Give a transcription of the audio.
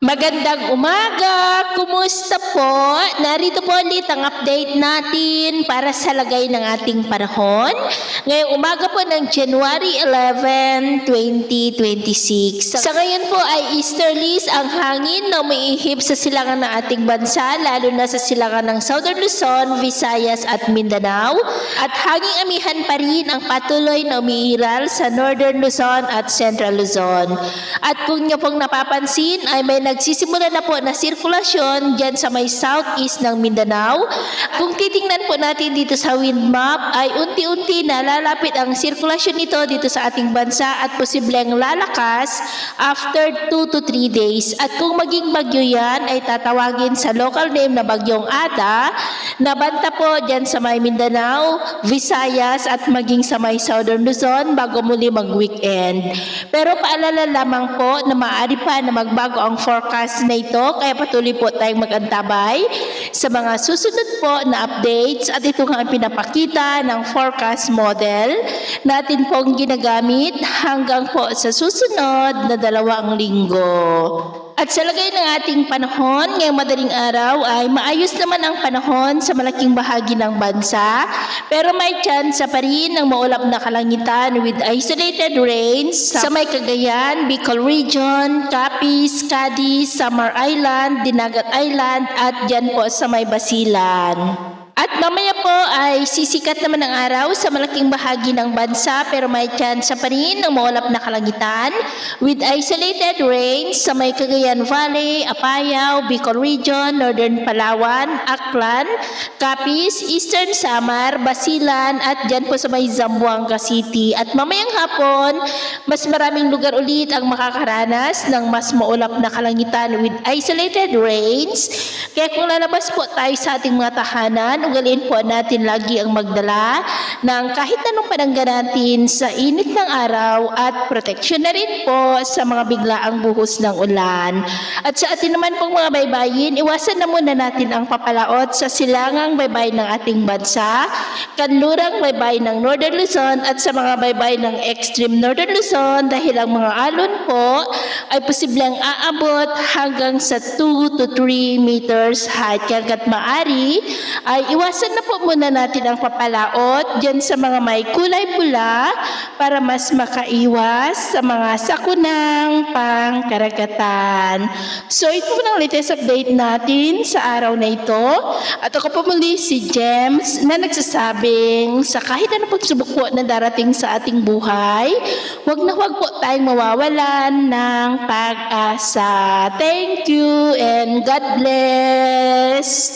Magandang umaga! Kumusta po? Narito po ulit ang update natin para sa lagay ng ating panahon. Ngayong umaga po ng January 11, 2026. Sa ngayon po ay easterlies ang hangin na umiihip sa silangan ng ating bansa, lalo na sa silangan ng Southern Luzon, Visayas at Mindanao. At hanging amihan pa rin ang patuloy na umiiral sa Northern Luzon at Central Luzon. At kung niyo pong napapansin ay may nagsisimula na po na sirkulasyon dyan sa may southeast ng Mindanao. Kung titingnan po natin dito sa wind map ay unti-unti na lalapit ang sirkulasyon nito dito sa ating bansa at posibleng lalakas after 2 to 3 days. At kung maging bagyo yan ay tatawagin sa local name na Bagyong Ada, na banta po dyan sa may Mindanao, Visayas at maging sa may Southern Luzon bago muli mag-weekend. Pero paalala lamang po na maaari pa na magbago ang forecast na ito, kaya patuloy po tayong mag-antabay sa mga susunod po na updates. At ito nga ang pinapakita ng forecast model natin pong ginagamit hanggang po sa susunod na 2 linggo. At sa lagay ng ating panahon, ngayong madaling araw ay maayos naman ang panahon sa malaking bahagi ng bansa. Pero may chance pa rin ng maulap na kalangitan with isolated rains sa may Cagayan, Bicol Region, Capiz, Cadiz, Samar Island, Dinagat Island at dyan po sa may Basilan. At mamaya po ay sisikat naman ang araw sa malaking bahagi ng bansa pero may chance pa rin ng maulap na kalangitan with isolated rains sa may Cagayan Valley, Apayao, Bicol Region, Northern Palawan, Aklan, Capiz, Eastern Samar, Basilan at dyan po sa may Zamboanga City. At mamayang hapon, mas maraming lugar ulit ang makakaranas ng mas maulap na kalangitan with isolated rains. Kaya kung lalabas po tayo sa ating mga tahanan, ugaliin po natin lagi ang magdala ng kahit anong panangga natin sa init ng araw at proteksyon na rin po sa mga biglaang buhos ng ulan. At sa atin naman pong mga baybayin, iwasan na muna natin ang papalaot sa silangang baybay ng ating bansa, kanlurang baybay ng Northern Luzon at sa mga baybay ng extreme Northern Luzon dahil ang mga alon po ay posibleng aabot hanggang sa 2 to 3 meters height. Kaya hanggat maaari ay iwasan na po muna natin ang papalaot dyan sa mga may kulay pula para mas makaiwas sa mga sakunang pangkaragatan. So ito po ang latest update natin sa araw na ito. At ako po muli si James na nagsasabing sa kahit ano pagsubok po na darating sa ating buhay, huwag na huwag po tayong mawawalan ng pag-asa. Thank you and God bless!